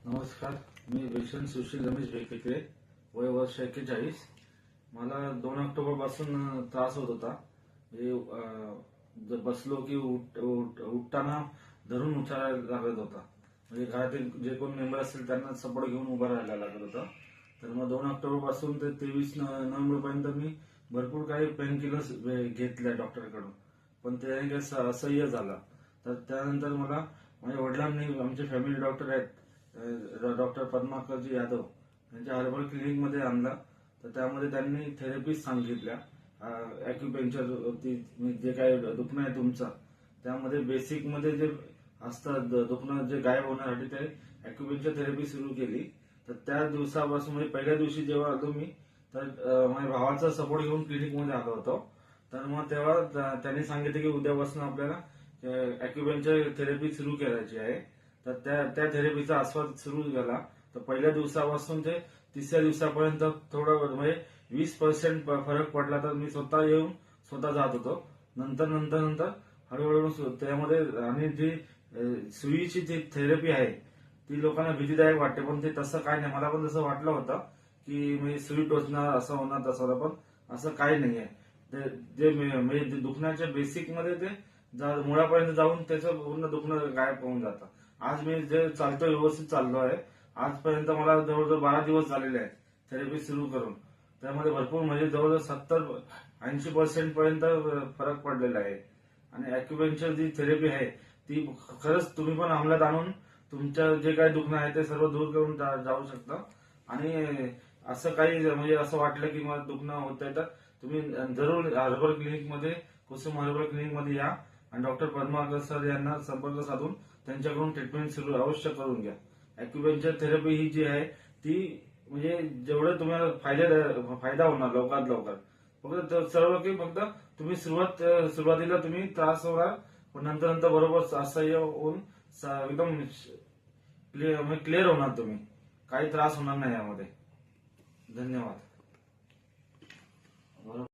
नमस्कार, मी भीषण सुशील रमेश बेकेकडे, वय वर्ष 41. मला 2 ऑक्टोबर पासून त्रास होत होता. म्हणजे जर बसलो की उठताना धरून उचलायला लागत होता. म्हणजे घरातील जे कोण मेंबर असतील त्यांना सपोर्ट घेऊन उभं राहायला लागत होतं. तर मग 2 ऑक्टोबर पासून ते 23 नोव्हेंबर पर्यंत मी भरपूर काही पेन किलर्स घेतल्या डॉक्टरकडून, पण ते काही असह्य झाला. तर त्यानंतर मला माझ्या वडिलांनी, आमचे फॅमिली डॉक्टर आहेत डॉक्टर पद्माकरजी यादव, यांच्या हर्बल क्लिनिक मध्ये आणला. तर त्यामध्ये त्यांनी थेरपी सांगितल्या. अॅक्युपेंचर जे काय दुखणं आहे तुमचं, त्यामध्ये बेसिक मध्ये जे असतं दुखणं जे गायब होण्यासाठी ते अॅक्युपेंचर थेरपी सुरू केली. तर त्या दिवसापासून, म्हणजे पहिल्या दिवशी जेव्हा आलो मी, तर माझ्या भावाचा सपोर्ट घेऊन क्लिनिक मध्ये आलो होतो. तर मग तेव्हा त्यांनी सांगितलं की उद्यापासून आपल्याला अॅक्युपेंचर थेरपी सुरू करायची आहे. तर त्या थेरपीचा आस्वाद सुरू झाला. तर पहिल्या दिवसापासून ते 3ऱ्या दिवसापर्यंत थोडं म्हणजे 20% फरक पडला. तर मी स्वतः येऊन स्वतः जात होतो. नंतर हळूहळू त्यामध्ये, आणि जी सुईची जी थेरपी आहे ती लोकांना भीतीदायक वाटते, पण ते तसं काय नाही. मला पण तसं वाटलं होतं की म्हणजे सुई टोचणार, असं होणार तसं होणार, पण असं काही नाहीये. जे म्हणजे दुखण्याच्या बेसिक मध्ये ते मुळापर्यंत जाऊन त्याचं पूर्ण दुखणं गायब होऊन जातं. आज मी जे चालतोय व्यवस्थित चाललो आहे. आजपर्यंत मला जवळजवळ 12 दिवस झालेले आहेत थेरपी सुरू करून. त्यामध्ये भरपूर म्हणजे जवळजवळ 70-80% पर्यंत फरक पडलेला आहे. आणि अॅक्युपेंचर जी थेरपी आहे ती खरंच तुम्ही पण अंमलात आणून तुमच्या जे काही दुखणं आहे ते सर्व दूर करून जाऊ शकता. आणि असं काही म्हणजे असं वाटलं की मला दुखणं होतंय, तर तुम्ही जरूर हर्बल क्लिनिक मध्ये, कुसुम हर्बल क्लिनिक मध्ये या आणि डॉक्टर पद्माकर सर यांना संपर्क साधून त्यांच्याकडून ट्रीटमेंट सुरू अवश्य करून घ्या. अॅक्युपेंचर थेरपी ही जी आहे ती म्हणजे जेवढं तुम्हाला फायदा होणार लवकरात लवकर. फक्त सर्व काही फक्त तुम्ही सुरुवातीला तुम्ही त्रास होणार, पण नंतर बरोबर असह्य होऊन एकदम क्लिअर होणार तुम्ही. काही त्रास होणार नाही यामध्ये. धन्यवाद.